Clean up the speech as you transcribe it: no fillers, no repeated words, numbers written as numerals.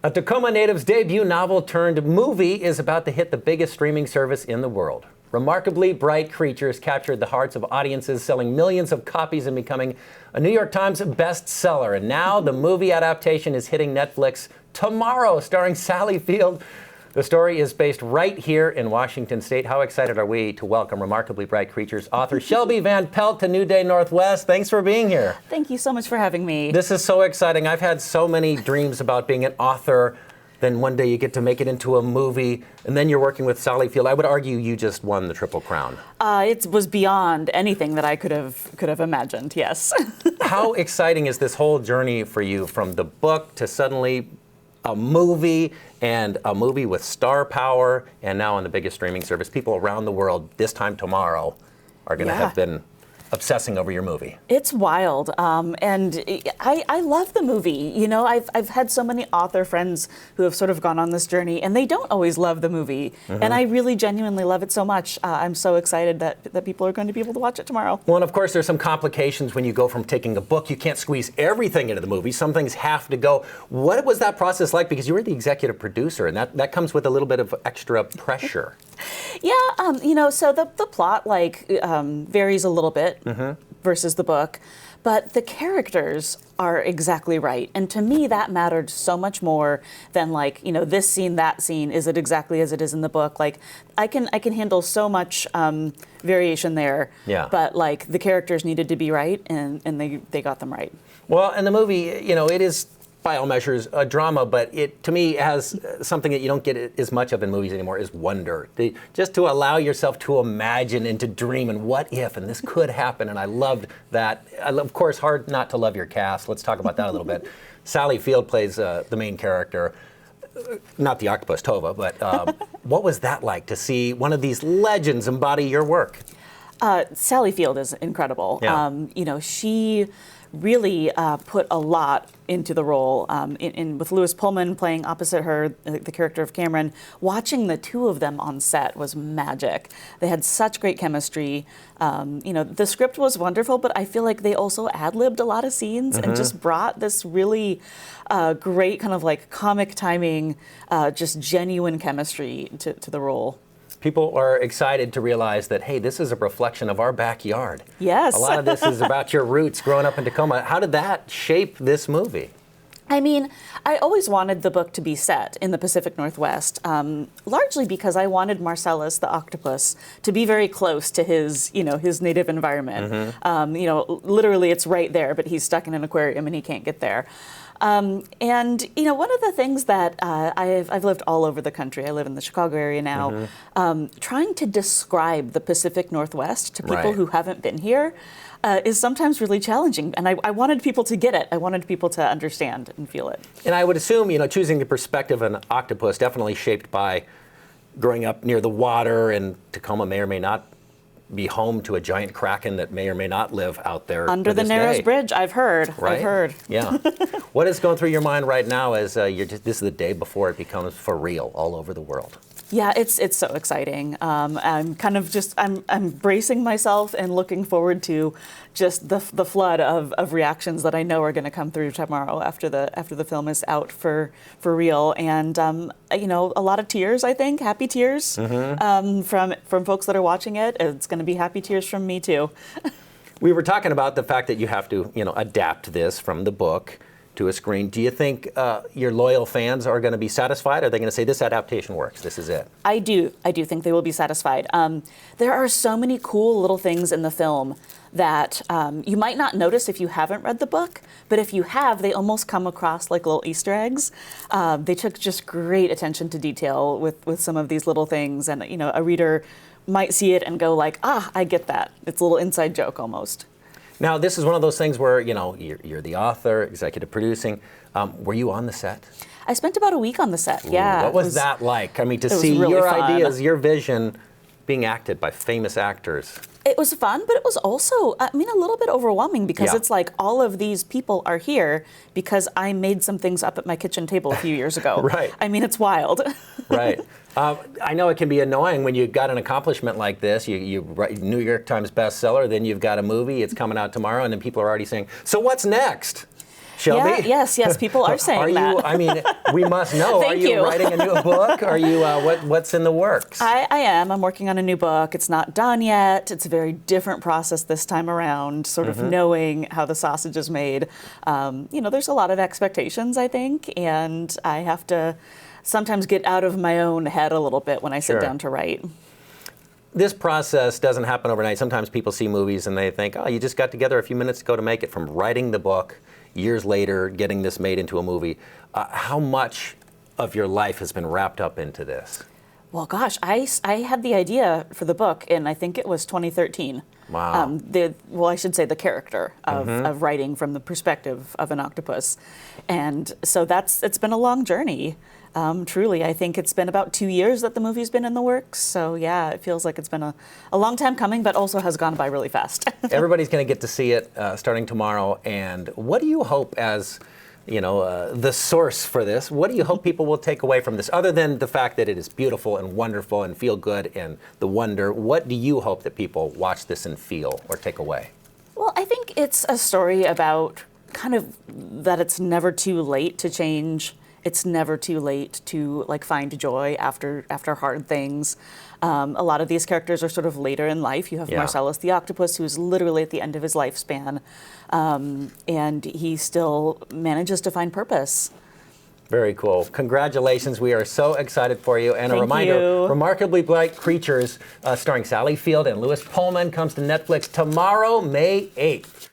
A Tacoma native's debut novel turned movie is about to hit the biggest streaming service in the world. Remarkably Bright Creatures captured the hearts of audiences, selling millions of copies and becoming a New York Times bestseller. And now the movie adaptation is hitting Netflix tomorrow, starring Sally Field. The story is based right here in Washington State. How excited are we to welcome Remarkably Bright Creatures author Shelby Van Pelt to New Day Northwest. Thanks for being here. Thank you so much for having me. This is so exciting. I've had so many dreams about being an author. Then one day you get to make it into a movie, and then you're working with Sally Field. I would argue you just won the Triple Crown. It was beyond anything that I could have imagined, yes. How exciting is this whole journey for you, from the book to suddenly a movie, and a movie with star power, and now on the biggest streaming service? People around the world, this time tomorrow, are going to have been obsessing over your movie. It's wild, and I love the movie. You know, I've had so many author friends who have sort of gone on this journey, and they don't always love the movie. And I really genuinely love it so much. I'm so excited that people are going to be able to watch it tomorrow. Well, and of course, there's some complications when you go from taking a book. You can't squeeze everything into the movie. Some things have to go. What was that process like? Because you were the executive producer, and that comes with a little bit of extra pressure. Yeah, you know, so the plot varies a little bit versus the book, but the characters are exactly right. And to me, that mattered so much more than, like, you know, this scene, that scene. Is it exactly as it is in the book? Like, I can handle so much variation there. Yeah. But like, the characters needed to be right, and they got them right. Well, and the movie, you know, it is, by all measures, a drama, but it, to me, has something that you don't get as much of in movies anymore, is wonder. Just to allow yourself to imagine and to dream, and what if, and this could happen, and I loved that. Of course, hard not to love your cast. Let's talk about that a little bit. Sally Field plays the main character, not the octopus Tova, but what was that like to see one of these legends embody your work? Sally Field is incredible. Yeah. You know, she really put a lot into the role. With Lewis Pullman playing opposite her, the character of Cameron, watching the two of them on set was magic. They had such great chemistry. You know, the script was wonderful, but I feel like they also ad-libbed a lot of scenes and just brought this really great kind of like comic timing, just genuine chemistry to the role. People are excited to realize that, hey, this is a reflection of our backyard. Yes. A lot of this is about your roots growing up in Tacoma. How did that shape this movie? I mean, I always wanted the book to be set in the Pacific Northwest, largely because I wanted Marcellus, the octopus, to be very close to his, you know, his native environment. You know, literally it's right there, but he's stuck in an aquarium and he can't get there. And, you know, one of the things that I've lived all over the country. I live in the Chicago area now. Trying to describe the Pacific Northwest to people who haven't been here is sometimes really challenging. And I wanted people to get it. I wanted people to understand and feel it. And I would assume, you know, choosing the perspective of an octopus, definitely shaped by growing up near the water, and Tacoma may or may not be home to a giant kraken that may or may not live out there under the Narrows Bridge. I've heard. Right? I've heard. Yeah. What is going through your mind right now as this is the day before it becomes for real all over the world? Yeah, it's so exciting. I'm kind of just I'm bracing myself and looking forward to just the flood of reactions that I know are going to come through tomorrow after the film is out for real. And you know, a lot of tears, I think, happy tears from folks that are watching it. It's going to be happy tears from me too. We were talking about the fact that you have to, you know, adapt this from the book to a screen. Do you think your loyal fans are going to be satisfied? Are they going to say, this adaptation works, this is it? I do think they will be satisfied. There are so many cool little things in the film that you might not notice if you haven't read the book, but if you have, they almost come across like little Easter eggs. They took just great attention to detail with some of these little things, and, you know, a reader might see it and go like, I get that. It's a little inside joke almost. Now, this is one of those things where, you know, you're the author, executive producing. Were you on the set? I spent about a week on the set, yeah. What was that like? I mean, to see really your fun. ideas, your vision being acted by famous actors. It was fun, but it was also, I mean, a little bit overwhelming because it's like all of these people are here because I made some things up at my kitchen table a few years ago. Right. I mean, it's wild. Right. I know it can be annoying when you've got an accomplishment like this. You write New York Times bestseller, then you've got a movie, it's coming out tomorrow, and then people are already saying, so what's next? Shelby? Yes, people are saying that. I mean, we must know. Thank Are you you. writing a new book? Are you, what's in the works? I am. I'm working on a new book. It's not done yet. It's a very different process this time around, sort of knowing how the sausage is made. There's a lot of expectations, I think, and I have to sometimes get out of my own head a little bit when I sit down to write. This process doesn't happen overnight. Sometimes people see movies and they think, oh, you just got together a few minutes ago to make it. From writing the book, years later, getting this made into a movie. How much of your life has been wrapped up into this? Well, gosh, I had the idea for the book in, I think it was 2013. Wow. I should say the character of writing from the perspective of an octopus. And so it's been a long journey. Truly, I think it's been about 2 years that the movie's been in the works. So yeah, it feels like it's been a long time coming, but also has gone by really fast. Everybody's going to get to see it starting tomorrow. And what do you hope, as the source for this, what do you hope people will take away from this, other than the fact that it is beautiful and wonderful and feel good and the wonder? What do you hope that people watch this and feel or take away? Well, I think it's a story about kind of that it's never too late to change. It's never too late to find joy after hard things. A lot of these characters are sort of later in life. You have Marcellus the octopus, who's literally at the end of his lifespan, and he still manages to find purpose. Very cool. Congratulations. We are so excited for you. And a reminder, Remarkably Bright Creatures, starring Sally Field and Louis Pullman, comes to Netflix tomorrow, May 8th.